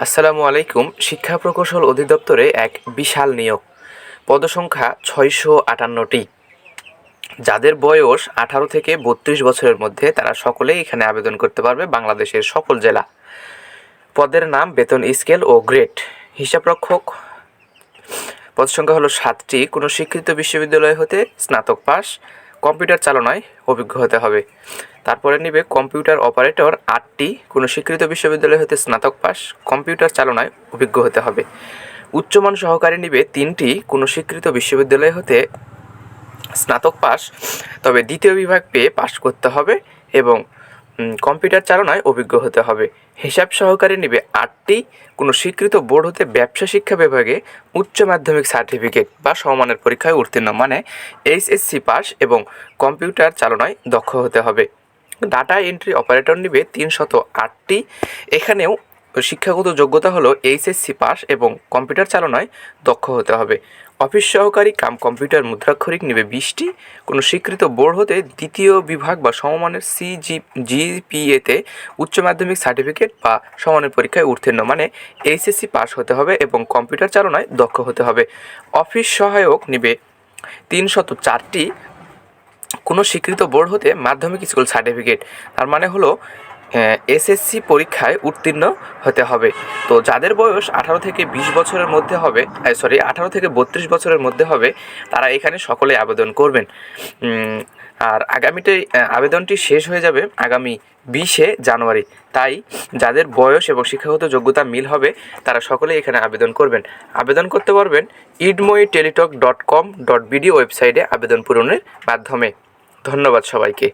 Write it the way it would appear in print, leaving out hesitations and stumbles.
আসসালামু আলাইকুম। শিক্ষা প্রকৌশল অধিদপ্তরে এক বিশাল নিয়োগ। পদসংখ্যা 658টি। যাদের বয়স 18 থেকে 32 বছরের মধ্যে তারা সকলেই এখানে আবেদন করতে পারবে বাংলাদেশের সকল জেলা। পদের নাম, বেতন স্কেল ও গ্রেড। হিসাবরক্ষক পদসংখ্যা হলো 7টি। কোনো স্বীকৃত বিশ্ববিদ্যালয় হতে স্নাতক পাস, কম্পিউটার চালনায় অভিজ্ঞ হতে হবে। তারপরে নিবে কম্পিউটার অপারেটর 8টি। কোনো স্বীকৃত বিশ্ববিদ্যালয় হতে স্নাতক পাস, কম্পিউটার চালনায় অভিজ্ঞ হতে হবে। উচ্চমান সহকারী নিবে 3টি। কোনো স্বীকৃত বিশ্ববিদ্যালয় হতে স্নাতক পাস, তবে দ্বিতীয় বিভাগ পেয়ে পাস করতে হবে এবং কম্পিউটার চালনায় অভিজ্ঞ হতে হবে। হিসাব সহকারী নিবে 8টি। কোনো স্বীকৃত বোর্ড হতে ব্যবসা শিক্ষা বিভাগে উচ্চ মাধ্যমিক সার্টিফিকেট বা সমমানের পরীক্ষায় উত্তীর্ণ, মানে এইচএসসি পাস এবং কম্পিউটার চালনায় দক্ষ হতে হবে। ডাটা এন্ট্রি অপারেটর নিবে 308টি। এখানেও শিক্ষাগত যোগ্যতা হলো এইচএসসি পাস এবং কম্পিউটার চালনায় দক্ষ হতে হবে। অফিস সহকারী কাম কম্পিউটার মুদ্রাক্ষরিক নিবে 20টি। কোনো স্বীকৃত বোর্ড হতে দ্বিতীয় বিভাগ বা সমমানের জিপিএতে উচ্চ মাধ্যমিক সার্টিফিকেট বা সমানের পরীক্ষায় উত্তীর্ণ, মানে এইচএসসি পাস হতে হবে এবং কম্পিউটার চালনায় দক্ষ হতে হবে। অফিস সহায়ক নিবে 304টি। কোনো স্বীকৃত বোর্ড হতে মাধ্যমিক স্কুল সার্টিফিকেট, তার মানে হলো এসএসসি পরীক্ষায় উত্তীর্ণ হতে হবে। তো যাদের বয়স 18 থেকে 20 বছরের মধ্যে হবে, 18 থেকে 32 বছরের মধ্যে হবে, তারা এখানে সকলে আবেদন করবেন। আর আবেদনটি শেষ হয়ে যাবে আগামী 20শে জানুয়ারি। তাই যাদের বয়স এবং শিক্ষাগত যোগ্যতা মিল হবে তারা সকলেই এখানে আবেদন করবেন। আবেদন করতে পারবেন idmoiTeletalk.com.bd ওয়েবসাইটে আবেদন পূরণের মাধ্যমে। ধন্যবাদ সবাইকে।